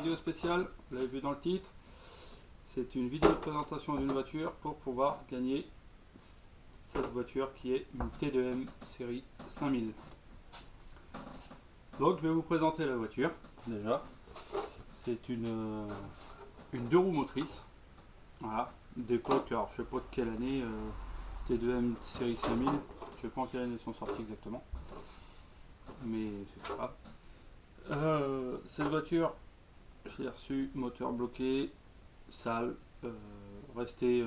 vidéo spéciale, vous l'avez vu dans le titre. C'est une vidéo de présentation d'une voiture pour pouvoir gagner cette voiture qui est une T2M série 5000. Donc je vais vous présenter la voiture déjà. C'est une deux roues motrices. Voilà, d'époque, alors je sais pas de quelle année, T2M série 5000, je sais pas en quelle année elles sont sorties exactement, mais c'est pas grave. Cette voiture, je l'ai reçue, moteur bloqué, sale, resté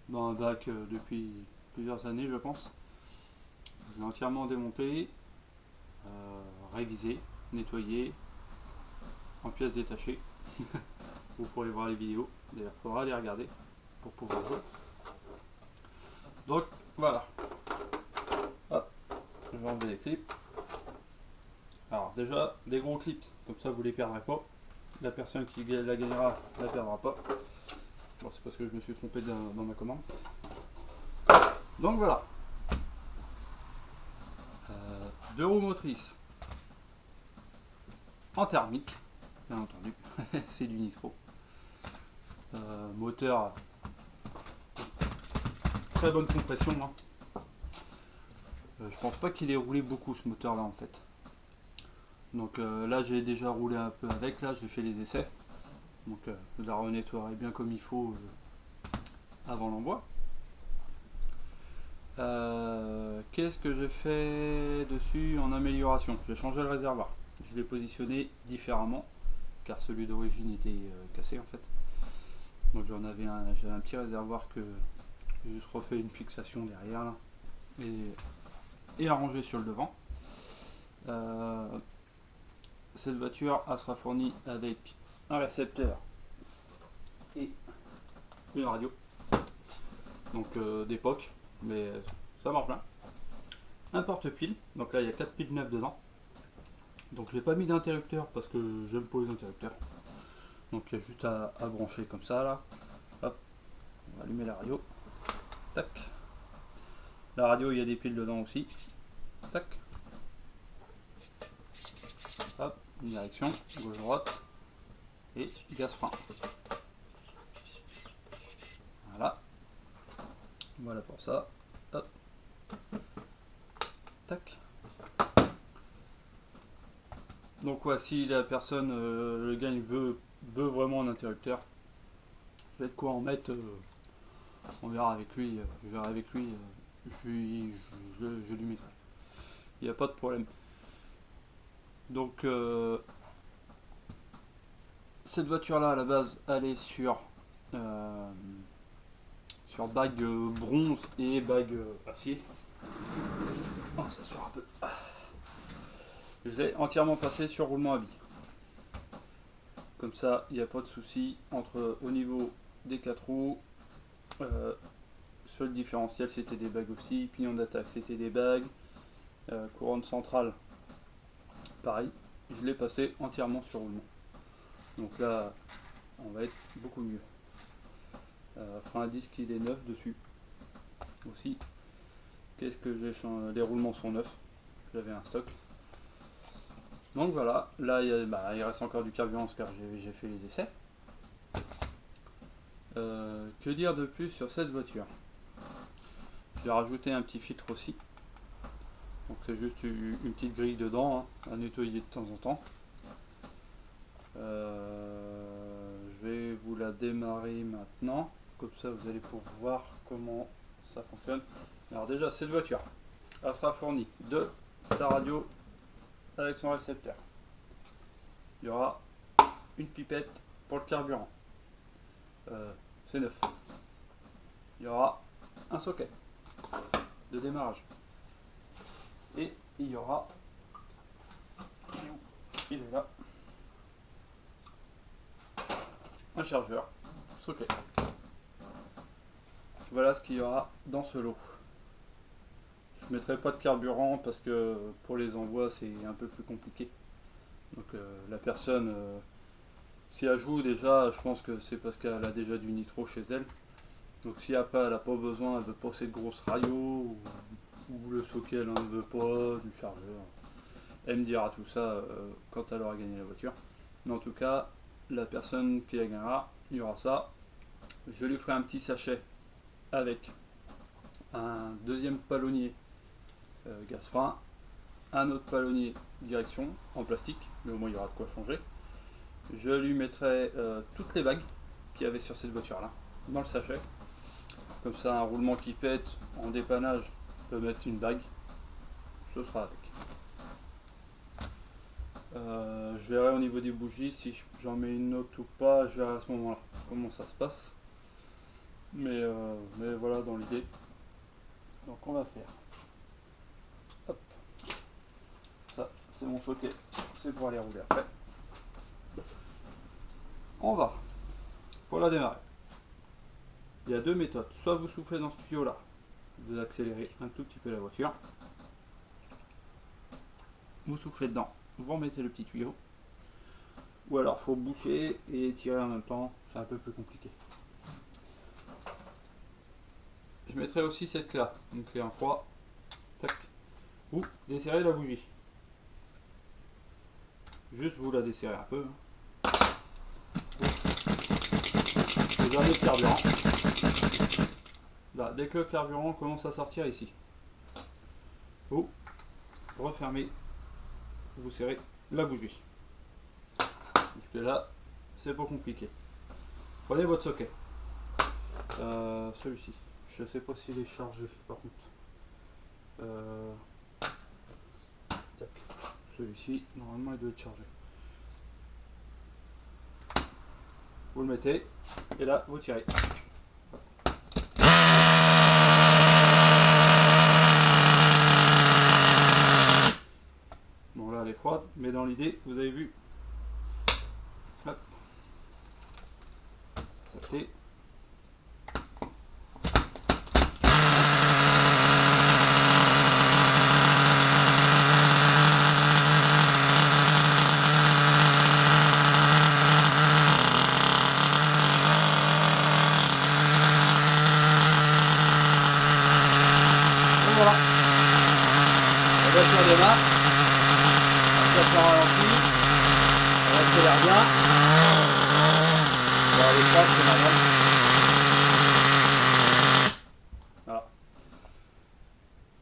dans un bac depuis plusieurs années je pense. Je l'ai entièrement démonté, révisé, nettoyé, en pièces détachées. Vous pourrez voir les vidéos, d'ailleurs il faudra les regarder pour pouvoir jouer. Donc voilà, hop, je vais enlever les clips. Alors déjà des gros clips, comme ça vous les perdrez pas. La personne qui la gagnera la perdra pas. Bon, c'est parce que je me suis trompé dans ma commande. Donc voilà, deux roues motrices en thermique, bien entendu. C'est du nitro. Moteur très bonne compression, hein. Je pense pas qu'il ait roulé beaucoup ce moteur là en fait. Donc là j'ai déjà roulé un peu avec, là j'ai fait les essais. Donc je la renettoierai bien comme il faut avant l'envoi. Qu'est-ce que j'ai fait dessus en amélioration? J'ai changé le réservoir. Je l'ai positionné différemment car celui d'origine était cassé en fait. Donc j'avais un petit réservoir que j'ai juste refait une fixation derrière là, et arrangé sur le devant. Cette voiture elle sera fournie avec un récepteur et une radio, donc d'époque, mais ça marche bien. Un porte-piles, donc là il y a 4 piles neuves dedans. Donc j'ai pas mis d'interrupteur parce que j'aime pas les interrupteurs. Donc il y a juste à brancher comme ça là. Hop, on va allumer la radio. Tac. La radio, il y a des piles dedans aussi. Tac. Hop, une direction, gauche-droite. Et gaz-frein. Voilà. Voilà pour ça. Hop. Tac. Donc ouais, si la personne, le gars il veut vraiment un interrupteur, je vais de quoi en mettre, on verra avec lui, je verrai avec lui, je lui mettrai. Il n'y a pas de problème. Donc cette voiture là à la base elle est sur bague bronze et bague acier. Oh, ça sort un peu. Je l'ai entièrement passé sur roulement à billes. Comme ça il n'y a pas de souci entre au niveau des 4 roues. Sur le différentiel c'était des bagues aussi, pignon d'attaque c'était des bagues, couronne centrale pareil, je l'ai passé entièrement sur roulement. Donc là on va être beaucoup mieux. Frein à disque il est neuf dessus aussi. Qu'est-ce que j'ai changé? Les roulements sont neufs, j'avais un stock. Donc voilà, là il reste encore du carburant car j'ai fait les essais. Que dire de plus sur cette voiture? Je vais rajouter un petit filtre aussi. Donc c'est juste une petite grille dedans, hein, à nettoyer de temps en temps. Je vais vous la démarrer maintenant, comme ça vous allez pouvoir voir comment ça fonctionne. Alors déjà cette voiture, elle sera fournie de sa radio avec son récepteur. Il y aura une pipette pour le carburant. C'est neuf. Il y aura un socket de démarrage. Et il y aura, il est là, un chargeur socket. Voilà ce qu'il y aura dans ce lot. Je ne mettrai pas de carburant parce que pour les envois c'est un peu plus compliqué. Donc la personne, si elle joue déjà, je pense que c'est parce qu'elle a déjà du nitro chez elle. Donc si après elle n'a pas besoin, elle veut pas cette grosse radio ou le socket elle n'en veut pas, du chargeur, elle me dira tout ça quand elle aura gagné la voiture. Mais en tout cas la personne qui la gagnera, il y aura ça. Je lui ferai un petit sachet avec un deuxième palonnier gaz frein, un autre palonnier direction en plastique, mais au moins il y aura de quoi changer. Je lui mettrai toutes les bagues qu'il y avait sur cette voiture là dans le sachet. Comme ça, un roulement qui pète en dépannage peut mettre une bague, ce sera avec. Je verrai au niveau des bougies si j'en mets une autre ou pas, je verrai à ce moment là comment ça se passe. Mais voilà dans l'idée. Donc on va faire. Hop. Ça c'est mon socket, c'est pour aller rouler après. On va. Pour la démarrer. Il y a deux méthodes. Soit vous soufflez dans ce tuyau là, vous accélérez un tout petit peu la voiture. Vous soufflez dedans, vous remettez le petit tuyau. Ou alors faut boucher et tirer en même temps, c'est un peu plus compliqué. Je mettrai aussi cette clé là, une clé en croix. Tac. Vous desserrez la bougie. Juste vous la desserrez un peu. Vous avez le carburant. Là, dès que le carburant commence à sortir ici, vous refermez, vous serrez la bougie. Jusque là, c'est pas compliqué. Prenez votre socket. Celui-ci. Je sais pas s'il est chargé par contre. Celui-ci, normalement il doit être chargé. Vous le mettez et là vous tirez. Bon là elle est froide, mais dans l'idée vous avez vu. Hop. Ça fait. Voilà. La voiture démarre. Ça se ralentit. Elle accélère bien. Bon, elle est pas, c'est normal. Voilà.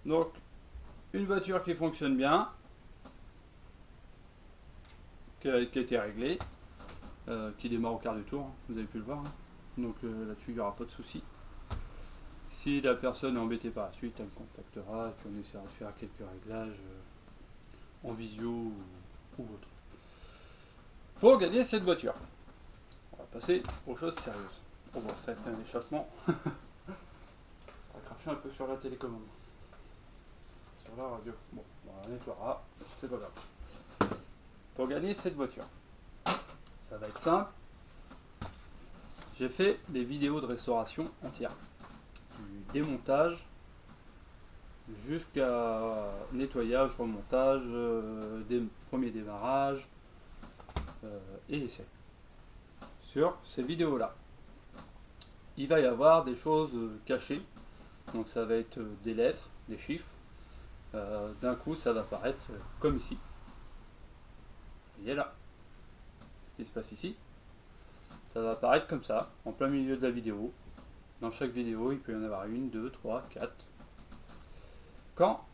Donc, une voiture qui fonctionne bien, qui a été réglée, qui démarre au quart de tour, hein, vous avez pu le voir. Hein. Donc là-dessus, il n'y aura pas de souci. Si la personne est embêtée par la suite, elle me contactera et puis on essaiera de faire quelques réglages en visio ou autre. Pour gagner cette voiture, on va passer aux choses sérieuses. On va ça fait un échappement. On va cracher un peu sur la télécommande. Sur la radio. Bon, on la nettoiera, c'est pas grave. Pour gagner cette voiture, ça va être simple. J'ai fait des vidéos de restauration entières. Du démontage jusqu'à nettoyage, remontage, des premiers démarrages et essais. Sur ces vidéos là, il va y avoir des choses cachées, donc ça va être des lettres, des chiffres. D'un coup ça va apparaître comme ici. Vous voyez là ce qui se passe ici, ça va apparaître comme ça en plein milieu de la vidéo. Dans chaque vidéo, il peut y en avoir une, deux, trois, quatre. Quand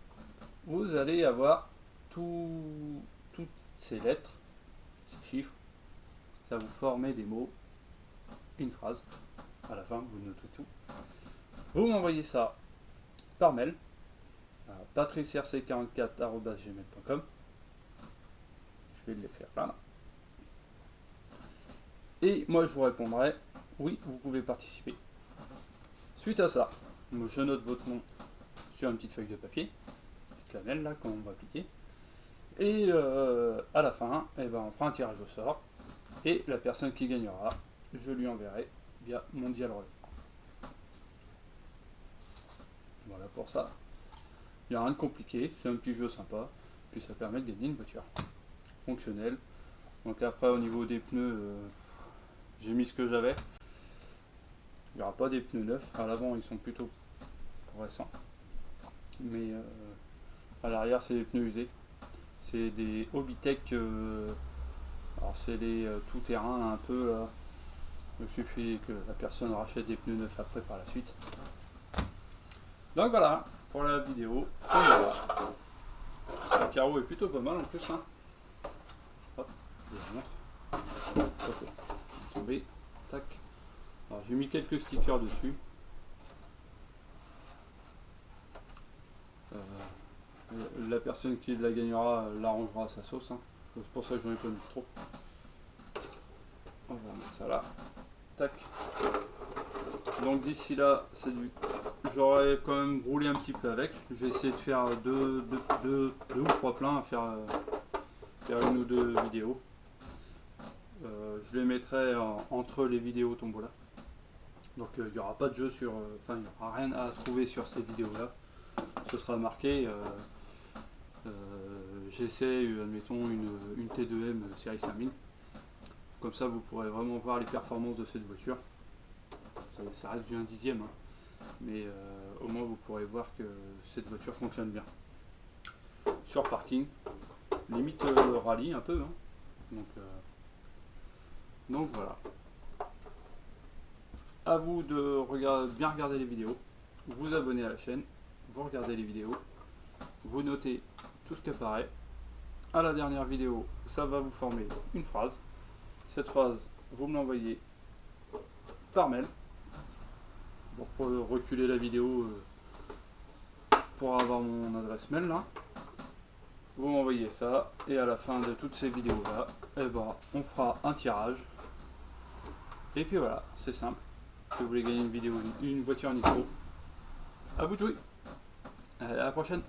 vous allez avoir toutes ces lettres, ces chiffres, ça va vous former des mots, une phrase. À la fin, vous notez tout. Vous m'envoyez ça par mail à patricrc44@gmail.com. Je vais l'écrire là. Et moi, je vous répondrai oui, vous pouvez participer. Suite à ça, je note votre nom sur une petite feuille de papier, petite lamelle là, qu'on va appliquer. Et à la fin, eh ben, on fera un tirage au sort. Et la personne qui gagnera, je lui enverrai via Mondial Relais. Voilà pour ça. Il n'y a rien de compliqué, c'est un petit jeu sympa. Puis ça permet de gagner une voiture fonctionnelle. Donc après au niveau des pneus, j'ai mis ce que j'avais. Il n'y aura pas des pneus neufs, à l'avant ils sont plutôt récents, mais à l'arrière c'est des pneus usés, c'est des Hobbytech Alors c'est les tout-terrain un peu. Il suffit que la personne rachète des pneus neufs après par la suite. Donc voilà pour la vidéo. Voilà. Le carreau est plutôt pas mal en plus. Hein. Hop, je vous montre. Ok, tombé. Tac. Alors j'ai mis quelques stickers dessus. La personne qui la gagnera l'arrangera à sa sauce. Hein. C'est pour ça que j'en ai pas mis trop. On va mettre ça là. Tac. Donc d'ici là, j'aurais quand même roulé un petit peu avec. Je vais essayer de faire deux ou trois pleins à faire une ou deux vidéos. Je les mettrai entre les vidéos tombola. Donc il n'y aura pas de jeu sur. Enfin, il n'y aura rien à trouver sur ces vidéos là. Ce sera marqué. J'essaie, admettons, une T2M série 5000. Comme ça, vous pourrez vraiment voir les performances de cette voiture. Ça reste du 1/10, hein. Mais au moins vous pourrez voir que cette voiture fonctionne bien. Sur parking, limite rallye un peu. Hein. Donc voilà. À vous de bien regarder les vidéos, vous abonner à la chaîne, vous regardez les vidéos, vous notez tout ce qui apparaît. À la dernière vidéo, ça va vous former une phrase. Cette phrase, vous me l'envoyez par mail. Pour reculer la vidéo, pour avoir mon adresse mail là. Vous m'envoyez ça, et à la fin de toutes ces vidéos là, eh ben, on fera un tirage. Et puis voilà, c'est simple. Si vous voulez gagner une voiture nitro, à vous de jouer. Allez, à la prochaine.